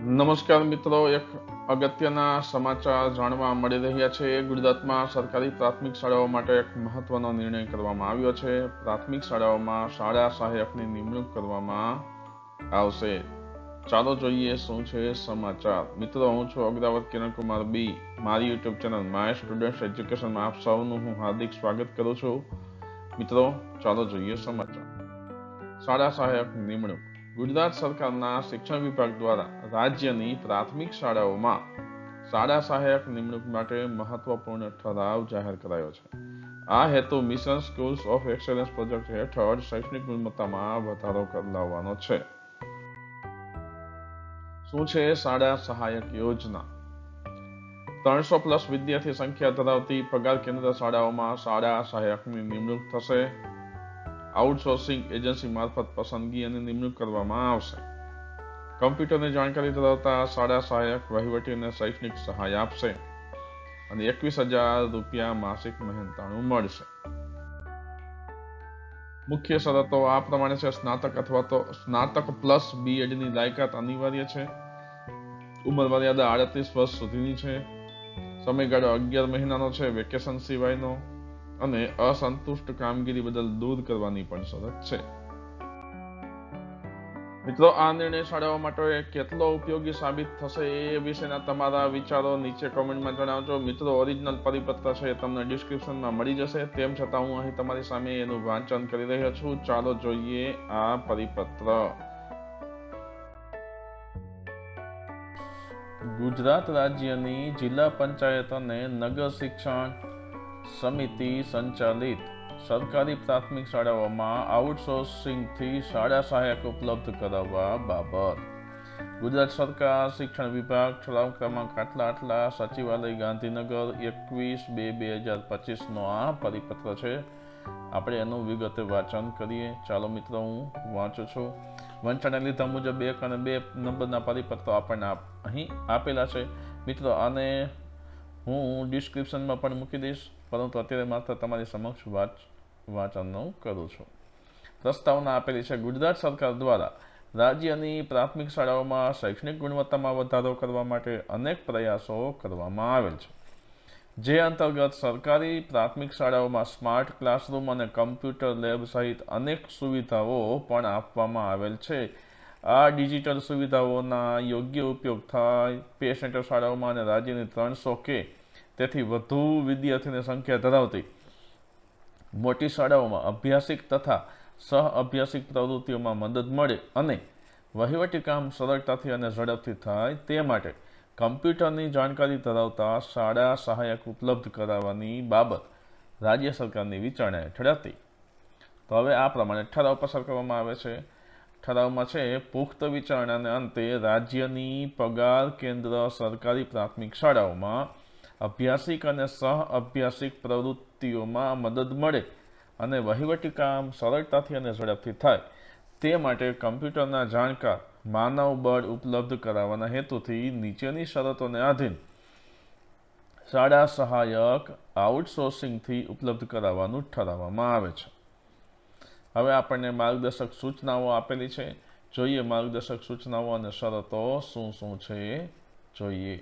નમસ્કાર મિત્રો, એક અગત્યના સમાચાર જાણવા મળી રહ્યા છે. ગુજરાતમાં સરકારી પ્રાથમિક શાળાઓ માટે એક મહત્વનો નિર્ણય કરવામાં આવ્યો છે. પ્રાથમિક શાળાઓમાં શાળા સહાયકની નિમણૂક કરવામાં આવશે. ચાલો જોઈએ શું છે સમાચાર. મિત્રો, હું છું અગ્રવત કિરણકુમાર બી. મારી યુટ્યુબ ચેનલ માય સ્ટુડન્ટ એજ્યુકેશનમાં આપ સૌનું હું હાર્દિક સ્વાગત કરું છું. મિત્રો, ચાલો જોઈએ સમાચાર. શાળા સહાયકની નિમણૂક. ગુજરાત સરકારના શિક્ષણ વિભાગ દ્વારા રાજ્યની પ્રાથમિક શાળાઓમાં શાળા સહાયક નિમણૂક માટે મહત્વપૂર્ણ ઠરાવ જાહેર કરાયો છે. આ હેતુ mission schools of excellence project હેઠળ શૈક્ષણિક ગુણવત્તામાં વધારો લાવવાનો છે. શું છે શાળા સહાયક યોજના? 300+ વિદ્યાર્થી સંખ્યા ધરાવતી પગાર કેન્દ્ર શાળાઓમાં શાળા સહાયકની નિમણૂક થશે. આઉટસોર્સિંગ એજન્સી મારફત પસંદગી અને નિમણૂક કરવામાં આવશે. કમ્પ્યુટરની જાણકારી ધરાવતા શાળા સહાયક વહીવટી અને શૈક્ષણિક સહાય આપશે અને 21,000 રૂપિયા માસિક મહેનતાણું મળશે. મુખ્ય શરતો આ પ્રમાણે છે. સ્નાતક અથવા તો સ્નાતક પ્લસ BEdની લાયકાત અનિવાર્ય છે. ઉંમર મર્યાદા 38 વર્ષ સુધીની છે. સમયગાળો 11 મહિનાનો છે, વેકેશન સિવાયનો, અને અસંતુષ્ટ કામગીરી બદલ દૂર કરવાની પણ શરત છે. મિત્રો, આ નિર્ણય શાળાઓ માટે કેટલો ઉપયોગી સાબિત થશે એ વિશેના તમારા વિચારો નીચે કોમેન્ટમાં જણાવજો. મિત્રો, ઓરિજિનલ પરિપત્ર છે તમને ડિસ્ક્રિપ્શનમાં મળી જશે. તેમ છતાં હું અહીં તમારી સામે એનું વાંચન કરી રહ્યો છું. ચાલો જોઈએ આ પરિપત્ર. ગુજરાત રાજ્યની જિલ્લા પંચાયત અને નગર શિક્ષણ સમિતિ સંચાલિત સરકારી પ્રાથમિક શાળાઓમાં આઉટસોર્સિંગથી શાળા સહાયક ઉપલબ્ધ કરાવવા બાબત ગુજરાત સરકાર શિક્ષણ વિભાગ ઠરાવ ક્રમાંક આટલા સચિવાલય ગાંધીનગર 21/2/2025 નો આ પરિપત્ર છે. આપણે એનું વિગતે વાંચન કરીએ. ચાલો મિત્રો, હું વાંચું છું. વંચાણને લીધા મુજબ 1 અને 2 નંબરના પરિપત્રો આપણને અહીં આપેલા છે. મિત્રો, આને હું ડિસ્ક્રિપ્શનમાં પણ મૂકી દઈશ, પરંતુ અત્યારે માત્ર તમારી સમક્ષ વાંચન કરું છું. પ્રસ્તાવના આપેલી છે. ગુજરાત સરકાર દ્વારા રાજ્યની પ્રાથમિક શાળાઓમાં શૈક્ષણિક ગુણવત્તામાં વધારો કરવા માટે અનેક પ્રયાસો કરવામાં આવેલ છે. જે અંતર્ગત સરકારી પ્રાથમિક શાળાઓમાં સ્માર્ટ ક્લાસરૂમ અને કમ્પ્યુટર લેબ સહિત અનેક સુવિધાઓ પણ આપવામાં આવેલ છે. આ ડિજિટલ સુવિધાઓના યોગ્ય ઉપયોગ થાય પે સેન્ટર શાળાઓમાં અને રાજ્યની 300 કે તેથી વધુ વિદ્યાર્થીની સંખ્યા ધરાવતી મોટી શાળાઓમાં અભ્યાસિક તથા સહ અભ્યાસિક પ્રવૃત્તિઓમાં મદદ મળે અને વહીવટી કામ સરળતાથી અને ઝડપથી થાય તે માટે કમ્પ્યુટરની જાણકારી ધરાવતા શાળા સહાયક ઉપલબ્ધ કરાવવાની બાબત રાજ્ય સરકારની વિચારણા હેઠળ હતી. તો હવે આ પ્રમાણે ઠરાવ પસાર કરવામાં આવે છે. ઠરાવમાં છે, પુખ્ત વિચારણાને અંતે રાજ્યની પગાર કેન્દ્ર સરકારી પ્રાથમિક શાળાઓમાં અભ્યાસિક અને સહ અભ્યાસિક પ્રવૃત્તિઓમાં મદદ મળે અને વહીવટી કામ સરળતાથી અને ઝડપથી થાય તે માટે કમ્પ્યુટરના જાણકાર માનવ બળ ઉપલબ્ધ કરાવવાના હેતુથી નીચેની શરતોને આધીન શાળા સહાયક આઉટસોર્સિંગથી ઉપલબ્ધ કરાવવાનું ઠરાવવામાં આવે છે. હવે આપણને માર્ગદર્શક સૂચનાઓ આપેલી છે. જોઈએ માર્ગદર્શક સૂચનાઓ અને શરતો શું છે જોઈએ.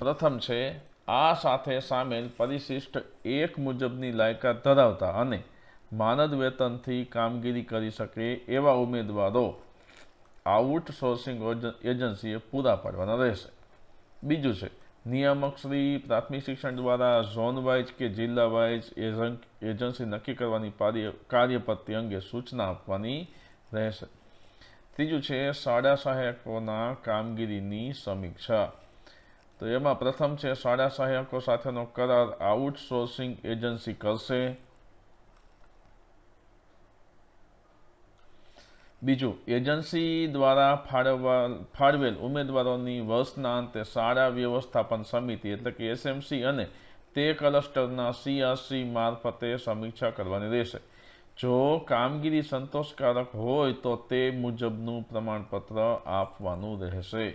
પ્રથમ છે, આ સાથે સામેલ પરિશિષ્ટ 1 મુજબની લાયકાત ધરાવતા અને માનદ વેતનથી કામગીરી કરી શકે એવા ઉમેદવારો આઉટસોર્સિંગ એજન્સીએ પૂરા પાડવાના રહેશે. બીજું છે, નિયામક શ્રી પ્રાથમિક શિક્ષણ દ્વારા ઝોન વાઇઝ કે જિલ્લા વાઇઝ એજન્સી નક્કી કરવાની કાર્યપદ્ધતિ અંગે સૂચના આપવાની રહેશે. ત્રીજું છે, શાળા સહાયકોના કામગીરીની સમીક્ષા. તો એમાં પ્રથમ છે, શાળા સહાયકો સાથેનો કરાર આઉટસોર્સિંગ એજન્સી કરશે. બીજું, એજન્સી દ્વારા ફાળવેલ ઉમેદવારોની વર્ષના અંતે શાળા વ્યવસ્થાપન સમિતિ એટલે કે SMC અને તે ક્લસ્ટરના CRC મારફતે સમીક્ષા કરવાની રહેશે. જો કામગીરી સંતોષકારક હોય તો તે મુજબનું પ્રમાણપત્ર આપવાનું રહેશે.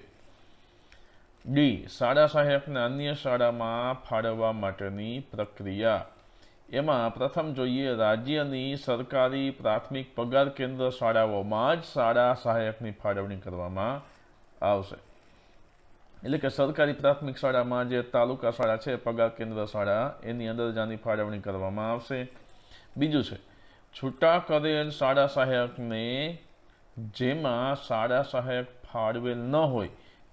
ડી, શાળા સહાયકને અન્ય શાળામાં ફાળવવા માટેની પ્રક્રિયા. એમાં પ્રથમ જોઈએ રાજ્યની સરકારી પ્રાથમિક પગાર કેન્દ્ર શાળાઓમાં જ શાળા સહાયકની ફાળવણી કરવામાં આવશે. એટલે કે સરકારી પ્રાથમિક શાળામાં જે તાલુકા શાળા છે, પગાર કેન્દ્ર શાળા, એની અંદર જ આની ફાળવણી કરવામાં આવશે. બીજું છે છૂટા કરેલ શાળા સહાયકને જેમાં શાળા સહાયક ફાળવેલ ન હોય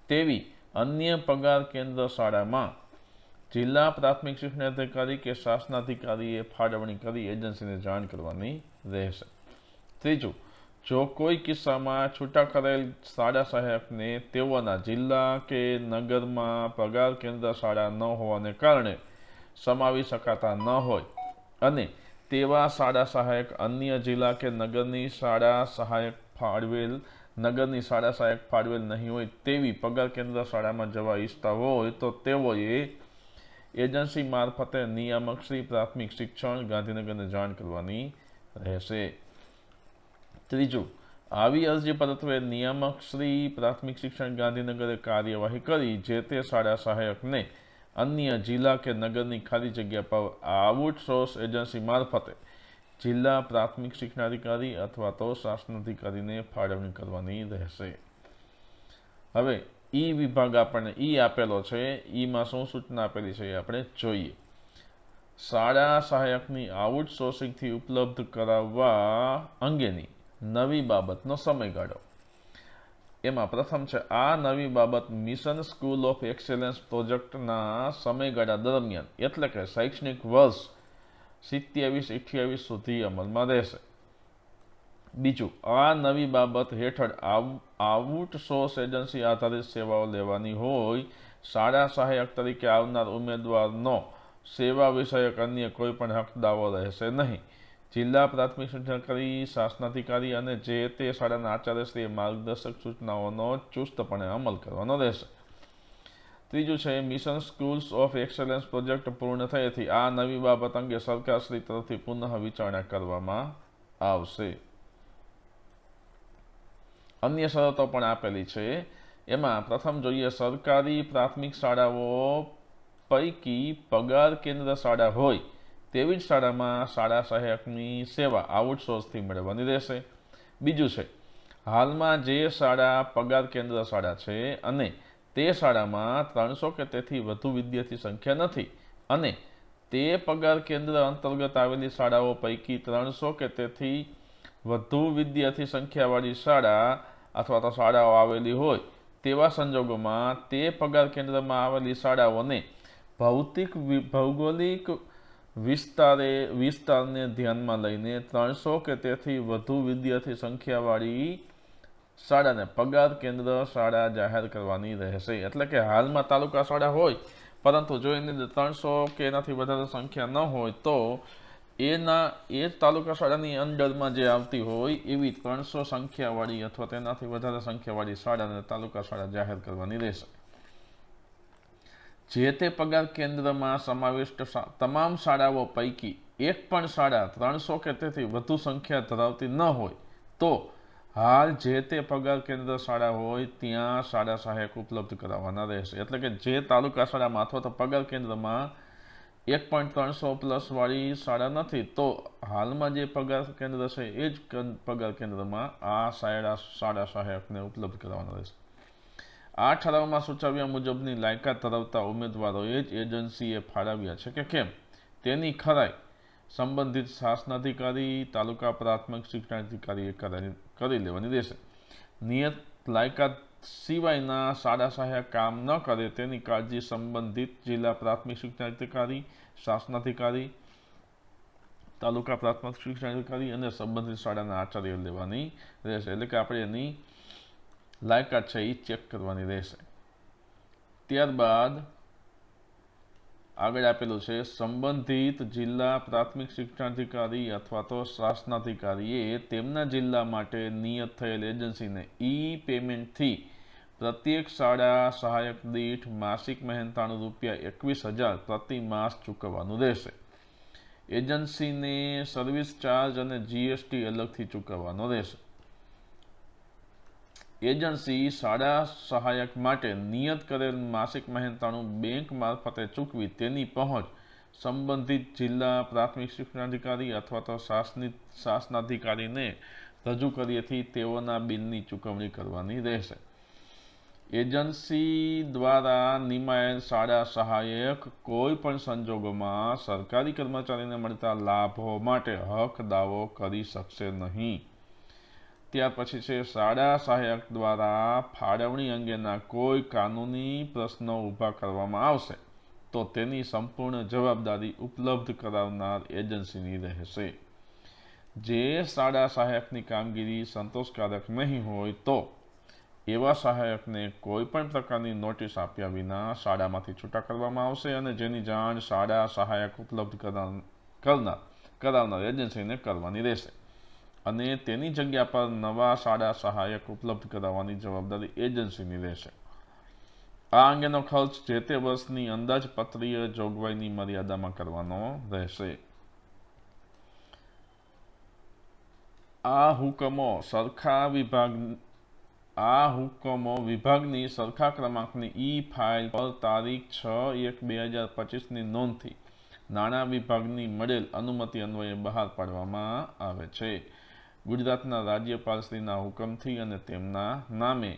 તેવી અન્ય પગાર કેન્દ્ર શાળામાં જિલ્લા પ્રાથમિક શિક્ષણાધિકારી કે શાસનાધિકારીએ ફાળવણી કરી એજન્સીને જાણ કરવાની રહેશે. ત્રીજું, જો કોઈ કિસ્સામાં છૂટા કરેલ શાળા સહાયકને તેઓના જિલ્લા કે નગરમાં પગાર કેન્દ્ર શાળા ન હોવાને કારણે સમાવી શકાતા ન હોય અને તેવા શાળા સહાયક અન્ય જિલ્લા કે નગરની શાળા સહાયક ફાળવેલ નહીં હોય તેવી પગાર કેન્દ્ર શાળામાં જવા ઈચ્છતા હોય તો તેઓએ એજન્સી મારફતે નિયામક શ્રી પ્રાથમિક શિક્ષણ ગાંધીનગરને જાણ કરવાની રહેશે. ત્રીજું, આવી અરજી પરત્વે નિયામક શ્રી પ્રાથમિક શિક્ષણ ગાંધીનગરે કાર્યવાહી કરી જે તે શાળા સહાયકને અન્ય જિલ્લા કે નગરની ખાલી જગ્યા પર આઉટસોર્સ એજન્સી મારફતે જિલ્લા પ્રાથમિક શિક્ષણાધિકારી અથવા તો શાસનાધિકારીને ફાળવણી કરવાની રહેશે. હવે ઈ વિભાગ આપણને ઈ આપેલો છે, ઈમાં શું સૂચના આપેલી છે એ આપણે જોઈએ. શાળા સહાયકની આઉટસોર્સિંગથી ઉપલબ્ધ કરાવવા અંગેની નવી બાબતનો સમયગાળો. એમાં પ્રથમ છે આ નવી બાબત મિશન સ્કૂલ ઓફ એક્સેલન્સ પ્રોજેક્ટના સમયગાળા દરમિયાન એટલે કે શૈક્ષણિક વર્ષ 27-28 સુધી અમલમાં રહેશે. બીજું, આ નવી બાબત હેઠળ આઉટસોર્સ એજન્સી આધારિત સેવાઓ લેવાની હોય શાળા સહાયક તરીકે આવનાર ઉમેદવારનો સેવા વિષયક અન્ય કોઈ પણ હક દાવો રહેશે નહીં. જિલ્લા પ્રાથમિક શિક્ષણાધિકારી, શાસનાધિકારી અને જે તે શાળાના આચાર્યશ્રીએ માર્ગદર્શક સૂચનાઓનો ચુસ્તપણે અમલ કરવાનો રહેશે. ત્રીજું છે mission schools of excellence project પૂર્ણ થયેથી આ નવી બાબત અંગે સરકારશ્રી તરફથી પુનઃ વિચારણા કરવામાં આવશે. અન્ય શરતો પણ આપેલી છે. એમાં પ્રથમ જોઈએ સરકારી પ્રાથમિક શાળાઓ પૈકી પગાર કેન્દ્ર શાળા હોય તેવી જ શાળામાં શાળા સહાયકની સેવા આઉટસોર્સથી મેળવવાની રહેશે. બીજું છે હાલમાં જે શાળા પગાર કેન્દ્ર શાળા છે અને તે શાળામાં 300 કે તેથી વધુ વિદ્યાર્થી સંખ્યા નથી અને તે પગાર કેન્દ્ર અંતર્ગત આવેલી શાળાઓ પૈકી 300 કે તેથી વધુ વિદ્યાર્થી સંખ્યાવાળી શાળા અથવા તો શાળાઓ આવેલી હોય તેવા સંજોગોમાં તે પગાર કેન્દ્રમાં આવેલી શાળાઓને ભૌગોલિક વિસ્તારને ધ્યાનમાં લઈને 300 કે તેથી વધુ વિદ્યાર્થી સંખ્યાવાળી શાળાને પગાર કેન્દ્ર શાળા જાહેર કરવાની રહેશે. એટલે કે હાલમાં તાલુકા શાળા હોય પરંતુ જો એની 300 કે એનાથી વધારે સંખ્યા ન હોય તો એ તાલુકા શાળાની અંડરમાં જે આવતી હોય એવી 300 સંખ્યાવાળી અથવા તેનાથી વધારે સંખ્યાવાળી શાળાને તાલુકા શાળા જાહેર કરવાની રહેશે. જે તે પગાર કેન્દ્રમાં સમાવિષ્ટ તમામ શાળાઓ પૈકી એક પણ શાળા 300 કે તેથી વધુ સંખ્યા ધરાવતી ન હોય તો હાલ જે તે પગાર કેન્દ્ર શાળા હોય ત્યાં શાળા સહાયક ઉપલબ્ધ કરાવવાના રહેશે. એટલે કે જે તાલુકા શાળામાં અથવા તો પગાર કેન્દ્રમાં 1.300+ વાળી શાળા નથી તો હાલમાં જે પગાર કેન્દ્ર છે એ જ પગાર કેન્દ્રમાં આ શાળા સહાયકને ઉપલબ્ધ કરાવવાના રહેશે. આ ઠરાવમાં સૂચવ્યા મુજબની લાયકાત ધરાવતા ઉમેદવારોએ જ એજન્સીએ ફાળવ્યા છે કે કેમ તેની ખરાઈ સંબંધિત શાસનાધિકારી, તાલુકા પ્રાથમિક શિક્ષણાધિકારીએ કરી લેવાની રહેશે. નિયત લાયકાત સિવાયના શાળા સહાયક કામ ન કરે તેની કાળજી સંબંધિત જિલ્લા પ્રાથમિક શિક્ષણાધિકારી, શાસનાધિકારી, તાલુકા પ્રાથમિક શિક્ષણાધિકારી અને સંબંધિત શાળાના આચાર્ય લેવાની રહેશે. એટલે કે આપણે એની લાયકાત છે એ ચેક કરવાની રહેશે. ત્યારબાદ આગળ આપેલું છે સંબંધિત જિલ્લા પ્રાથમિક શિક્ષણાધિકારી અથવા તો શાસનાધિકારીએ તેમના જિલ્લા માટે નિયત થયેલ એજન્સીને પેમેન્ટથી પ્રત્યેક શાળા સહાયક દીઠ માસિક મહેનતાણું ₹21,000 પ્રતિ માસ ચૂકવવાનું રહેશે. એજન્સીને સર્વિસ ચાર્જ અને GST અલગથી ચૂકવવાનો રહેશે. એજન્સી શાળા સહાયક માટે નિયત કરેલ માસિક મહેનતાણું બેંક મારફતે ચૂકવી તેની પહોંચ સંબંધિત જિલ્લા પ્રાથમિક શિક્ષણાધિકારી અથવા તો શાસનાધિકારીને રજૂ કર્યેથી તેઓના બિલની ચૂકવણી કરવાની રહેશે. એજન્સી દ્વારા નિમાયેલ શાળા સહાયક કોઈ પણ સંજોગોમાં સરકારી કર્મચારીને મળતા લાભો માટે હક દાવો કરી શકશે નહીં. ત્યાર પછી છે શાળા સહાયક દ્વારા ફાળવણી અંગેના કોઈ કાનૂની પ્રશ્નો ઊભા કરવામાં આવશે તો તેની સંપૂર્ણ જવાબદારી ઉપલબ્ધ કરાવનાર એજન્સીની રહેશે. જે શાળા સહાયકની કામગીરી સંતોષકારક નહીં હોય તો એવા સહાયકને કોઈ પણ પ્રકારની નોટિસ આપ્યા વિના શાળામાંથી છૂટા કરવામાં આવશે અને જેની જાણ શાળા સહાયક ઉપલબ્ધ કરાવનાર એજન્સીને કરવાની રહેશે અને તેની જગ્યા પર નવા શાળા સહાયક ઉપલબ્ધ કરાવવાની જવાબદારી એજન્સીની રહેશે. આ અંગેનો ખર્ચ જે તે વર્ષની અંદાજપત્રીય જોગવાઈની મર્યાદામાં કરવાનો રહેશે. આ હુકમો વિભાગની સરખા ક્રમાંકની ઈ-ફાઇલ પર તારીખ 6/1/2025ની નોંધથી નાણાં વિભાગની મળેલ અનુમતિ અન્વયે બહાર પાડવામાં આવે છે. ગુજરાતના રાજ્યપાલશ્રીના હુકમથી અને તેમના નામે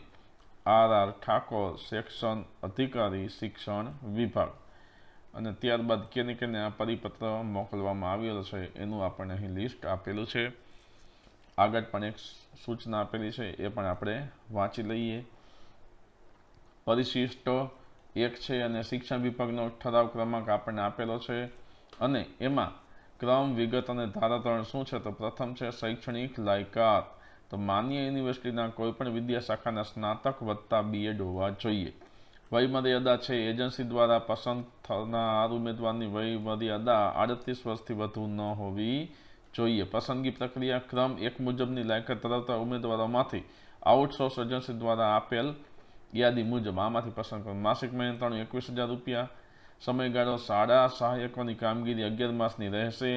R.R. ઠાકોર, સેક્શન અધિકારી, શિક્ષણ વિભાગ. અને ત્યારબાદ કેને આ પરિપત્ર મોકલવામાં આવેલો છે એનું આપણને અહીં લિસ્ટ આપેલું છે. આગળ પણ એક સૂચના આપેલી છે એ પણ આપણે વાંચી લઈએ. પરિશિષ્ટ 1 છે અને શિક્ષણ વિભાગનો ઠરાવ ક્રમાંક આપણને આપેલો છે અને એમાં ક્રમ, વિગત અને ધારાધોરણ શું છે તો પ્રથમ છે શૈક્ષણિક લાયકાત. તો માન્ય યુનિવર્સિટીના કોઈપણ વિદ્યાશાખાના સ્નાતક વત્તા B.Ed હોવા જોઈએ. વયમર્યાદા છે એજન્સી દ્વારા પસંદ થનાર ઉમેદવારની વયમર્યાદા 38 વર્ષથી વધુ ન હોવી જોઈએ. પસંદગી પ્રક્રિયા ક્રમ 1 મુજબની લાયકાત ધરાવતા ઉમેદવારોમાંથી આઉટસોર્સ એજન્સી દ્વારા આપેલ યાદી મુજબ આમાંથી પસંદ કરો. માસિક મહેનતાણું 21,000 રૂપિયા. સમયગાળો શાળા સહાયકોની કામગીરી 11 માસની રહેશે.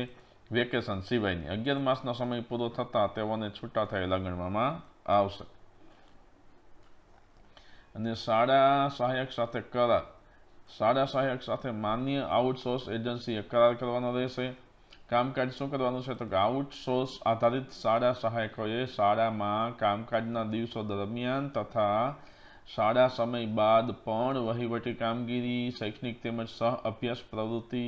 વેકેશન સિવાયની 11 માસનો સમય પૂરો થતાં તેઓને છૂટા થયેલા ગણવામાં આવશે. અને શાળા સહાયક સાથે કરાર. શાળા સહાયક સાથે માન્ય આઉટસોર્સ એજન્સીએ કરાર કરવાનો રહેશે. કામકાજ શું કરવાનું છે તો કે આઉટસોર્સ આધારિત શાળા સહાયકોએ શાળામાં કામકાજના દિવસો દરમિયાન તથા શાળા સમય બાદ પણ વહીવટી કામગીરી, શૈક્ષણિક તેમજ સહ અભ્યાસ પ્રવૃત્તિ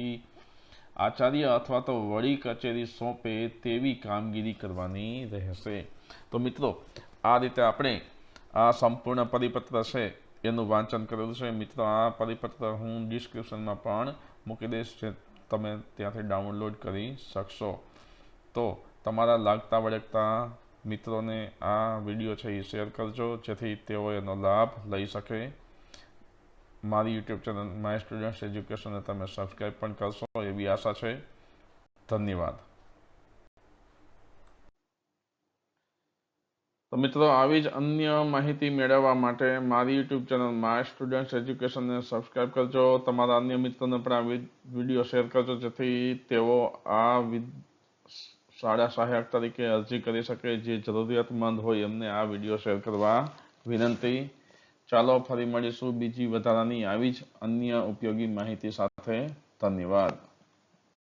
આચાર્ય અથવા તો વડી કચેરી સોંપે તેવી કામગીરી કરવાની રહેશે. તો મિત્રો આ રીતે આપણે આ સંપૂર્ણ પરિપત્ર છે એનું વાંચન કરેલું છે. મિત્રો આ પરિપત્ર હું ડિસ્ક્રિપ્શનમાં પણ મૂકી દઈશ જે તમે ત્યાંથી ડાઉનલોડ કરી શકશો. તો તમારા લાગતા વળગતા મિત્રોને આ વિડીયો છે એ શેર કરજો જેથી તેઓ એનો લાભ લઈ શકે. મારી યુટ્યુબ ચેનલ માય સ્ટુડન્ટ્સ એજ્યુકેશનને તમે સબસ્ક્રાઈબ પણ કરશો એવી આશા છે. ધન્યવાદ. તો મિત્રો આવી જ અન્ય માહિતી મેળવવા માટે મારી યુટ્યુબ ચેનલ માય સ્ટુડન્ટ્સ એજ્યુકેશનને સબસ્ક્રાઈબ કરજો. તમારા અન્ય મિત્રોને પણ આ વિડીયો શેર કરજો જેથી તેઓ આ શાળા સહાયક તરીકે અરજી કરી શકે. જે જરૂરિયાતમંદ હોય એમને આ વિડીયો શેર કરવા વિનંતી. ચાલો ફરી મળીશું બીજી વધારાની આવી જ અન્ય ઉપયોગી માહિતી સાથે. ધન્યવાદ.